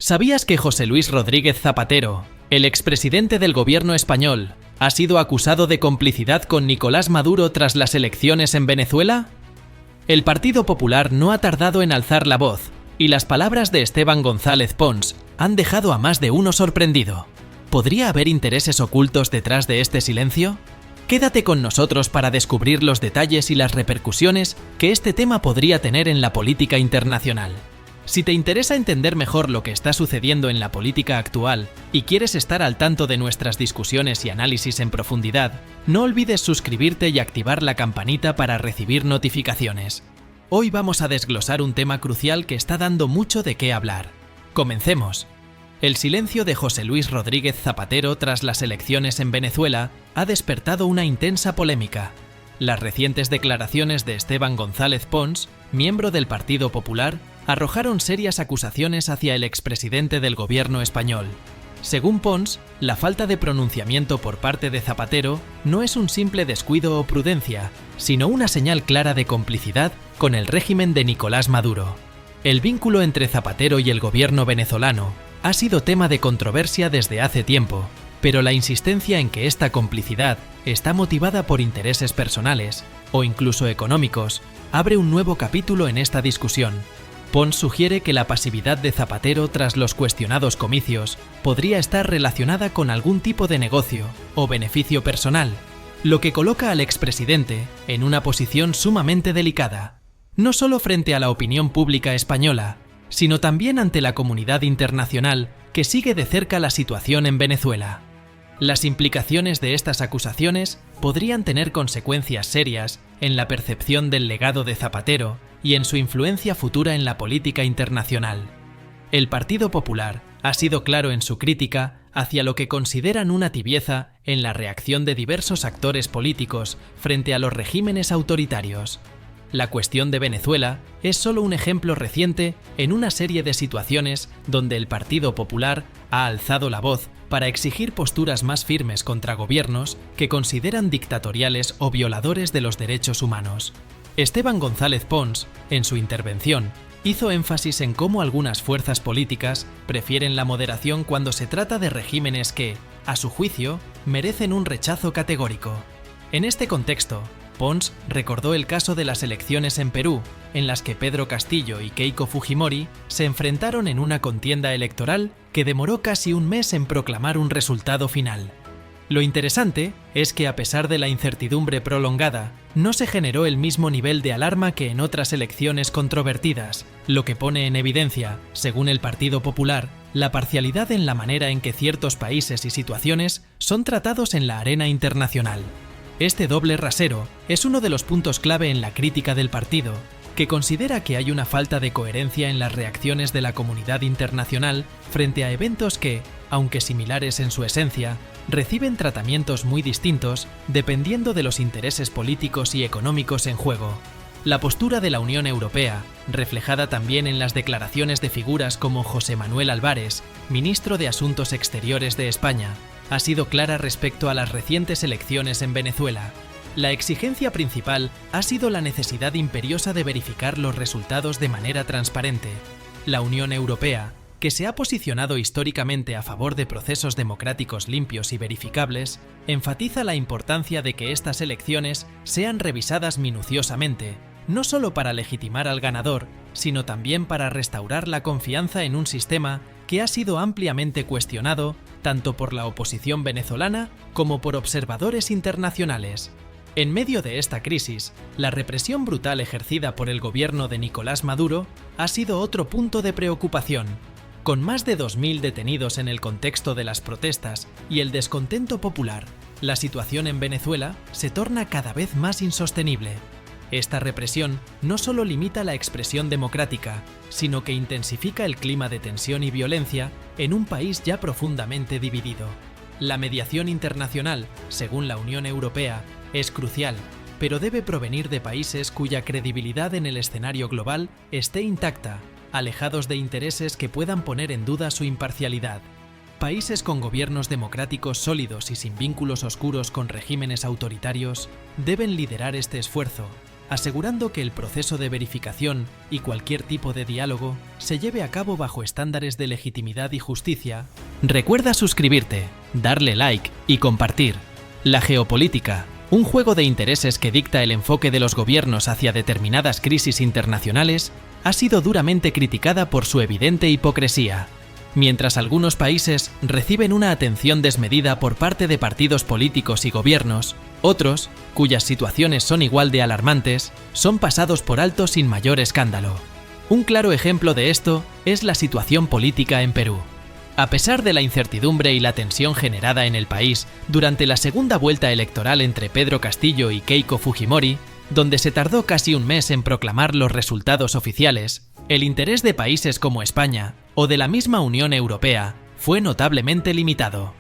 ¿Sabías que José Luis Rodríguez Zapatero, el expresidente del gobierno español, ha sido acusado de complicidad con Nicolás Maduro tras las elecciones en Venezuela? El Partido Popular no ha tardado en alzar la voz, y las palabras de Esteban González Pons han dejado a más de uno sorprendido. ¿Podría haber intereses ocultos detrás de este silencio? Quédate con nosotros para descubrir los detalles y las repercusiones que este tema podría tener en la política internacional. Si te interesa entender mejor lo que está sucediendo en la política actual y quieres estar al tanto de nuestras discusiones y análisis en profundidad, no olvides suscribirte y activar la campanita para recibir notificaciones. Hoy vamos a desglosar un tema crucial que está dando mucho de qué hablar. ¡Comencemos! El silencio de José Luis Rodríguez Zapatero tras las elecciones en Venezuela ha despertado una intensa polémica. Las recientes declaraciones de Esteban González Pons, miembro del Partido Popular, arrojaron serias acusaciones hacia el expresidente del gobierno español. Según Pons, la falta de pronunciamiento por parte de Zapatero no es un simple descuido o prudencia, sino una señal clara de complicidad con el régimen de Nicolás Maduro. El vínculo entre Zapatero y el gobierno venezolano ha sido tema de controversia desde hace tiempo, pero la insistencia en que esta complicidad está motivada por intereses personales o incluso económicos abre un nuevo capítulo en esta discusión. Pons sugiere que la pasividad de Zapatero tras los cuestionados comicios podría estar relacionada con algún tipo de negocio o beneficio personal, lo que coloca al expresidente en una posición sumamente delicada, no solo frente a la opinión pública española, sino también ante la comunidad internacional que sigue de cerca la situación en Venezuela. Las implicaciones de estas acusaciones podrían tener consecuencias serias en la percepción del legado de Zapatero y en su influencia futura en la política internacional. El Partido Popular ha sido claro en su crítica hacia lo que consideran una tibieza en la reacción de diversos actores políticos frente a los regímenes autoritarios. La cuestión de Venezuela es solo un ejemplo reciente en una serie de situaciones donde el Partido Popular ha alzado la voz para exigir posturas más firmes contra gobiernos que consideran dictatoriales o violadores de los derechos humanos. Esteban González Pons, en su intervención, hizo énfasis en cómo algunas fuerzas políticas prefieren la moderación cuando se trata de regímenes que, a su juicio, merecen un rechazo categórico. En este contexto, Pons recordó el caso de las elecciones en Perú, en las que Pedro Castillo y Keiko Fujimori se enfrentaron en una contienda electoral que demoró casi un mes en proclamar un resultado final. Lo interesante es que a pesar de la incertidumbre prolongada, no se generó el mismo nivel de alarma que en otras elecciones controvertidas, lo que pone en evidencia, según el Partido Popular, la parcialidad en la manera en que ciertos países y situaciones son tratados en la arena internacional. Este doble rasero es uno de los puntos clave en la crítica del partido, que considera que hay una falta de coherencia en las reacciones de la comunidad internacional frente a eventos que, aunque similares en su esencia, reciben tratamientos muy distintos dependiendo de los intereses políticos y económicos en juego. La postura de la Unión Europea, reflejada también en las declaraciones de figuras como José Manuel Álvarez, ministro de Asuntos Exteriores de España, ha sido clara respecto a las recientes elecciones en Venezuela. La exigencia principal ha sido la necesidad imperiosa de verificar los resultados de manera transparente. La Unión Europea, que se ha posicionado históricamente a favor de procesos democráticos limpios y verificables, enfatiza la importancia de que estas elecciones sean revisadas minuciosamente, no solo para legitimar al ganador, sino también para restaurar la confianza en un sistema que ha sido ampliamente cuestionado tanto por la oposición venezolana como por observadores internacionales. En medio de esta crisis, la represión brutal ejercida por el gobierno de Nicolás Maduro ha sido otro punto de preocupación. Con más de 2.000 detenidos en el contexto de las protestas y el descontento popular, la situación en Venezuela se torna cada vez más insostenible. Esta represión no solo limita la expresión democrática, sino que intensifica el clima de tensión y violencia en un país ya profundamente dividido. La mediación internacional, según la Unión Europea, es crucial, pero debe provenir de países cuya credibilidad en el escenario global esté intacta, alejados de intereses que puedan poner en duda su imparcialidad. Países con gobiernos democráticos sólidos y sin vínculos oscuros con regímenes autoritarios deben liderar este esfuerzo, asegurando que el proceso de verificación y cualquier tipo de diálogo se lleve a cabo bajo estándares de legitimidad y justicia. Recuerda suscribirte, darle like y compartir. La geopolítica, un juego de intereses que dicta el enfoque de los gobiernos hacia determinadas crisis internacionales, ha sido duramente criticada por su evidente hipocresía. Mientras algunos países reciben una atención desmedida por parte de partidos políticos y gobiernos, otros, cuyas situaciones son igual de alarmantes, son pasados por alto sin mayor escándalo. Un claro ejemplo de esto es la situación política en Perú. A pesar de la incertidumbre y la tensión generada en el país durante la segunda vuelta electoral entre Pedro Castillo y Keiko Fujimori, donde se tardó casi un mes en proclamar los resultados oficiales, el interés de países como España o de la misma Unión Europea fue notablemente limitado.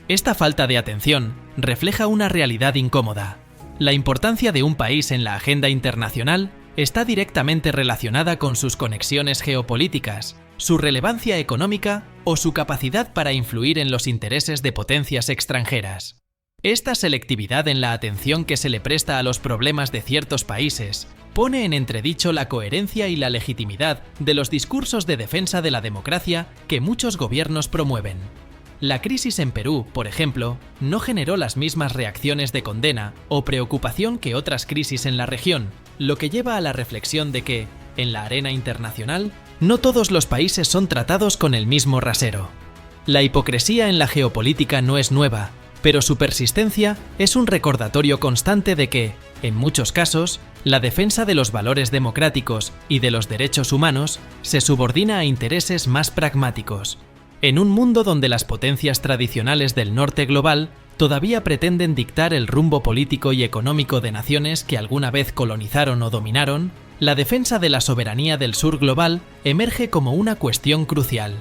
Esta falta de atención refleja una realidad incómoda. La importancia de un país en la agenda internacional está directamente relacionada con sus conexiones geopolíticas, su relevancia económica o su capacidad para influir en los intereses de potencias extranjeras. Esta selectividad en la atención que se le presta a los problemas de ciertos países pone en entredicho la coherencia y la legitimidad de los discursos de defensa de la democracia que muchos gobiernos promueven. La crisis en Perú, por ejemplo, no generó las mismas reacciones de condena o preocupación que otras crisis en la región, lo que lleva a la reflexión de que, en la arena internacional, no todos los países son tratados con el mismo rasero. La hipocresía en la geopolítica no es nueva, pero su persistencia es un recordatorio constante de que, en muchos casos, la defensa de los valores democráticos y de los derechos humanos se subordina a intereses más pragmáticos. En un mundo donde las potencias tradicionales del norte global todavía pretenden dictar el rumbo político y económico de naciones que alguna vez colonizaron o dominaron, la defensa de la soberanía del sur global emerge como una cuestión crucial.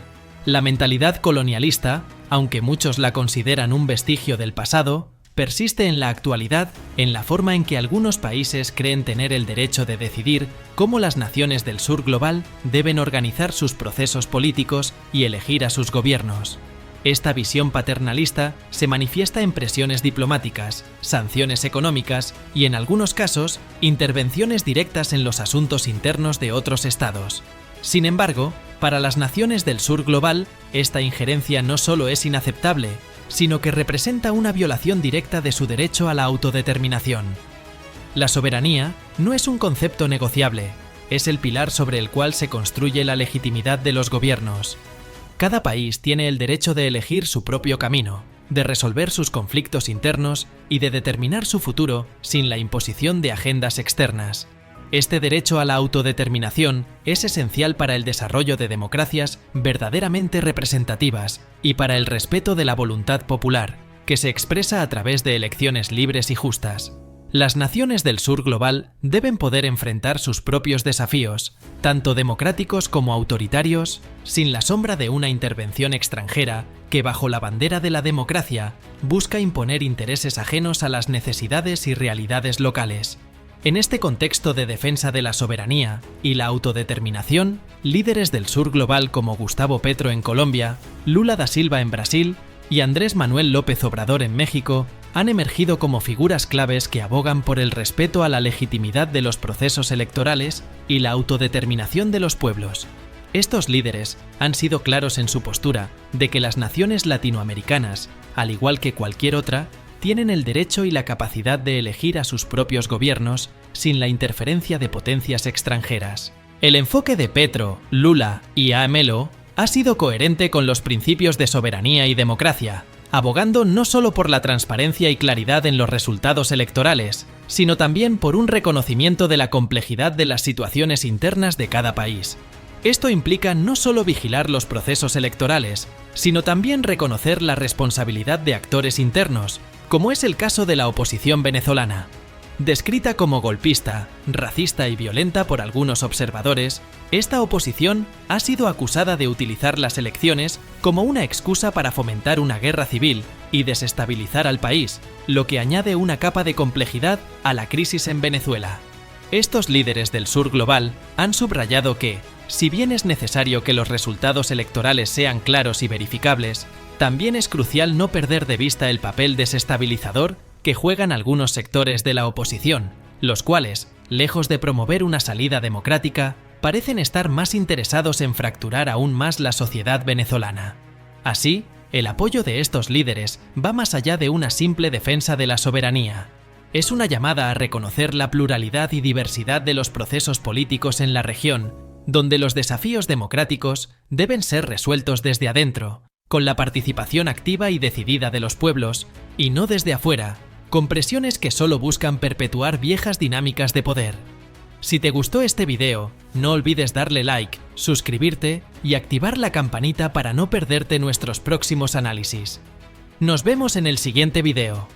La mentalidad colonialista, aunque muchos la consideran un vestigio del pasado, persiste en la actualidad en la forma en que algunos países creen tener el derecho de decidir cómo las naciones del sur global deben organizar sus procesos políticos y elegir a sus gobiernos. Esta visión paternalista se manifiesta en presiones diplomáticas, sanciones económicas y, en algunos casos, intervenciones directas en los asuntos internos de otros estados. Sin embargo, para las naciones del sur global, esta injerencia no solo es inaceptable, sino que representa una violación directa de su derecho a la autodeterminación. La soberanía no es un concepto negociable, es el pilar sobre el cual se construye la legitimidad de los gobiernos. Cada país tiene el derecho de elegir su propio camino, de resolver sus conflictos internos y de determinar su futuro sin la imposición de agendas externas. Este derecho a la autodeterminación es esencial para el desarrollo de democracias verdaderamente representativas y para el respeto de la voluntad popular, que se expresa a través de elecciones libres y justas. Las naciones del sur global deben poder enfrentar sus propios desafíos, tanto democráticos como autoritarios, sin la sombra de una intervención extranjera que, bajo la bandera de la democracia, busca imponer intereses ajenos a las necesidades y realidades locales. En este contexto de defensa de la soberanía y la autodeterminación, líderes del sur global como Gustavo Petro en Colombia, Lula da Silva en Brasil y Andrés Manuel López Obrador en México han emergido como figuras claves que abogan por el respeto a la legitimidad de los procesos electorales y la autodeterminación de los pueblos. Estos líderes han sido claros en su postura de que las naciones latinoamericanas, al igual que cualquier otra, tienen el derecho y la capacidad de elegir a sus propios gobiernos sin la interferencia de potencias extranjeras. El enfoque de Petro, Lula y AMLO ha sido coherente con los principios de soberanía y democracia, abogando no solo por la transparencia y claridad en los resultados electorales, sino también por un reconocimiento de la complejidad de las situaciones internas de cada país. Esto implica no solo vigilar los procesos electorales, sino también reconocer la responsabilidad de actores internos, como es el caso de la oposición venezolana. Descrita como golpista, racista y violenta por algunos observadores, esta oposición ha sido acusada de utilizar las elecciones como una excusa para fomentar una guerra civil y desestabilizar al país, lo que añade una capa de complejidad a la crisis en Venezuela. Estos líderes del sur global han subrayado que, si bien es necesario que los resultados electorales sean claros y verificables, también es crucial no perder de vista el papel desestabilizador que juegan algunos sectores de la oposición, los cuales, lejos de promover una salida democrática, parecen estar más interesados en fracturar aún más la sociedad venezolana. Así, el apoyo de estos líderes va más allá de una simple defensa de la soberanía. Es una llamada a reconocer la pluralidad y diversidad de los procesos políticos en la región, donde los desafíos democráticos deben ser resueltos desde adentro, con la participación activa y decidida de los pueblos, y no desde afuera, con presiones que solo buscan perpetuar viejas dinámicas de poder. Si te gustó este video, no olvides darle like, suscribirte y activar la campanita para no perderte nuestros próximos análisis. Nos vemos en el siguiente video.